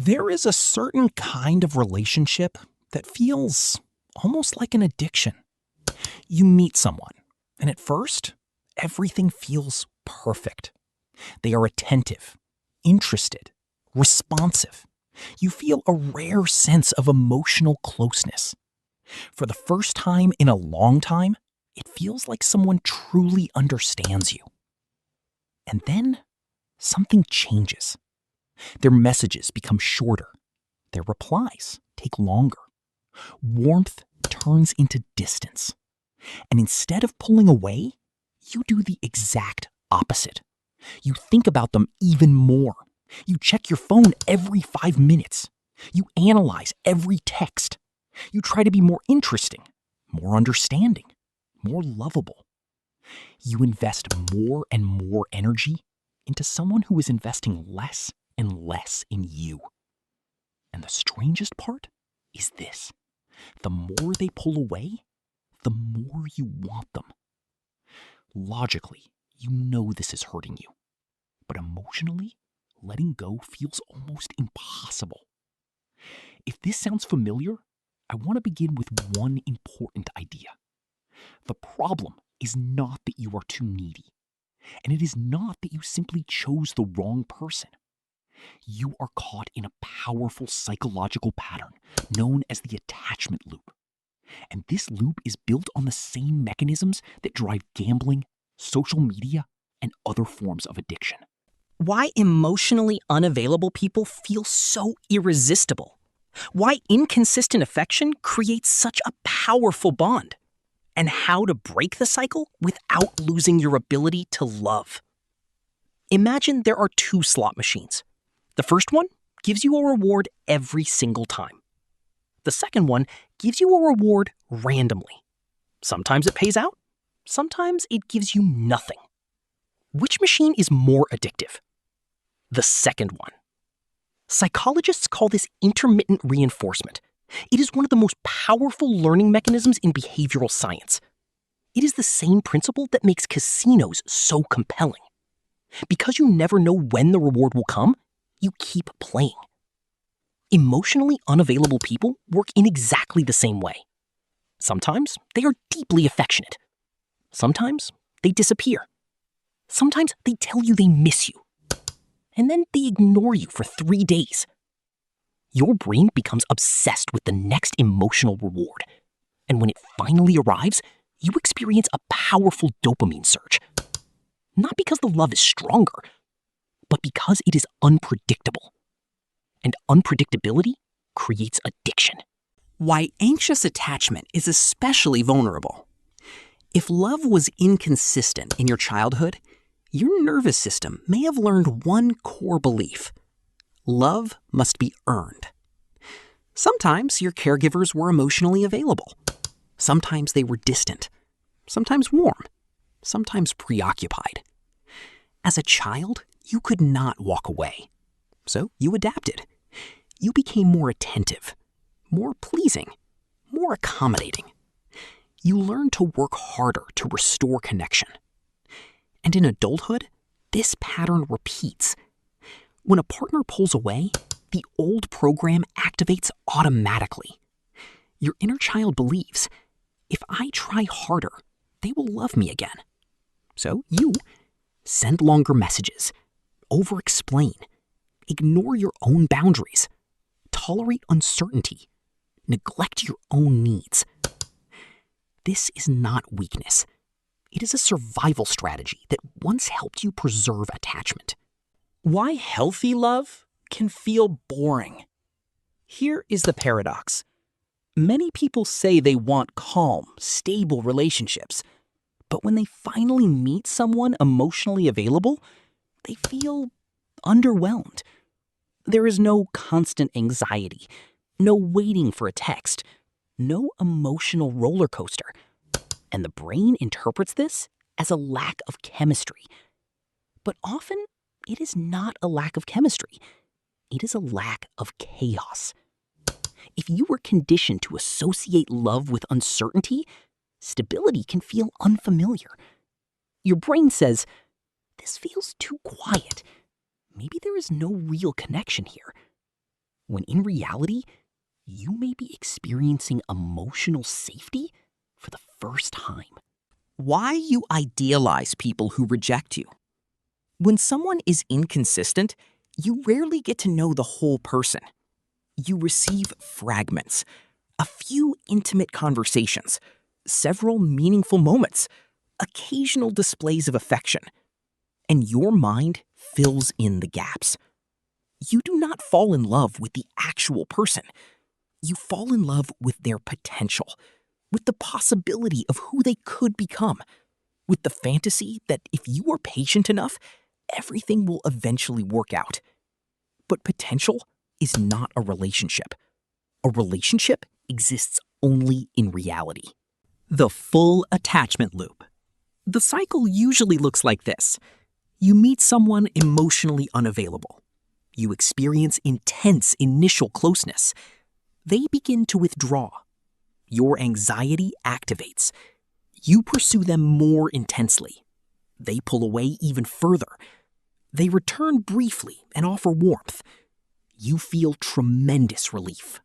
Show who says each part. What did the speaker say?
Speaker 1: There is a certain kind of relationship that feels almost like an addiction. You meet someone, and at first, everything feels perfect. They are attentive, interested, responsive. You feel a rare sense of emotional closeness. For the first time in a long time, it feels like someone truly understands you. And then, something changes. Their messages become shorter. Their replies take longer. Warmth turns into distance. And instead of pulling away, you do the exact opposite. You think about them even more. You check your phone every 5 minutes. You analyze every text. You try to be more interesting, more understanding, more lovable. You invest more and more energy into someone who is investing less and less in you. And the strangest part is this. The more they pull away, the more you want them. Logically, you know this is hurting you. But emotionally, letting go feels almost impossible. If this sounds familiar, I want to begin with one important idea. The problem is not that you are too needy, and it is not that you simply chose the wrong person. You are caught in a powerful psychological pattern known as the attachment loop. And this loop is built on the same mechanisms that drive gambling, social media, and other forms of addiction.
Speaker 2: Why emotionally unavailable people feel so irresistible. Why inconsistent affection creates such a powerful bond. And how to break the cycle without losing your ability to love. Imagine there are 2 slot machines. The first one gives you a reward every single time. The second one gives you a reward randomly. Sometimes it pays out, sometimes it gives you nothing. Which machine is more addictive? The second one. Psychologists call this intermittent reinforcement. It is one of the most powerful learning mechanisms in behavioral science. It is the same principle that makes casinos so compelling. Because you never know when the reward will come, you keep playing. Emotionally unavailable people work in exactly the same way. Sometimes they are deeply affectionate. Sometimes they disappear. Sometimes they tell you they miss you. And then they ignore you for 3 days. Your brain becomes obsessed with the next emotional reward. And when it finally arrives, you experience a powerful dopamine surge. Not because the love is stronger, but because it is unpredictable. And unpredictability creates addiction.
Speaker 3: Why anxious attachment is especially vulnerable. If love was inconsistent in your childhood, your nervous system may have learned one core belief. Love must be earned. Sometimes your caregivers were emotionally available. Sometimes they were distant. Sometimes warm. Sometimes preoccupied. As a child, you could not walk away. So you adapted. You became more attentive, more pleasing, more accommodating. You learned to work harder to restore connection. And in adulthood, this pattern repeats. When a partner pulls away, the old program activates automatically. Your inner child believes, if I try harder, they will love me again. So you send longer messages, over-explain, ignore your own boundaries, tolerate uncertainty, neglect your own needs. This is not weakness. It is a survival strategy that once helped you preserve attachment.
Speaker 2: Why healthy love can feel boring. Here is the paradox. Many people say they want calm, stable relationships, but when they finally meet someone emotionally available, they feel underwhelmed. There is no constant anxiety, no waiting for a text, no emotional roller coaster. And the brain interprets this as a lack of chemistry. But often, it is not a lack of chemistry. It is a lack of chaos. If you were conditioned to associate love with uncertainty, stability can feel unfamiliar. Your brain says, this feels too quiet. Maybe there is no real connection here. when in reality, you may be experiencing emotional safety for the first time. Why you idealize people who reject you. When someone is inconsistent, you rarely get to know the whole person. You receive fragments, a few intimate conversations, several meaningful moments, occasional displays of affection, and your mind fills in the gaps. You do not fall in love with the actual person. You fall in love with their potential, with the possibility of who they could become, with the fantasy that if you are patient enough, everything will eventually work out. But potential is not a relationship. A relationship exists only in reality. The full attachment loop. The cycle usually looks like this. You meet someone emotionally unavailable. You experience intense initial closeness. They begin to withdraw. Your anxiety activates. You pursue them more intensely. They pull away even further. They return briefly and offer warmth. You feel tremendous relief.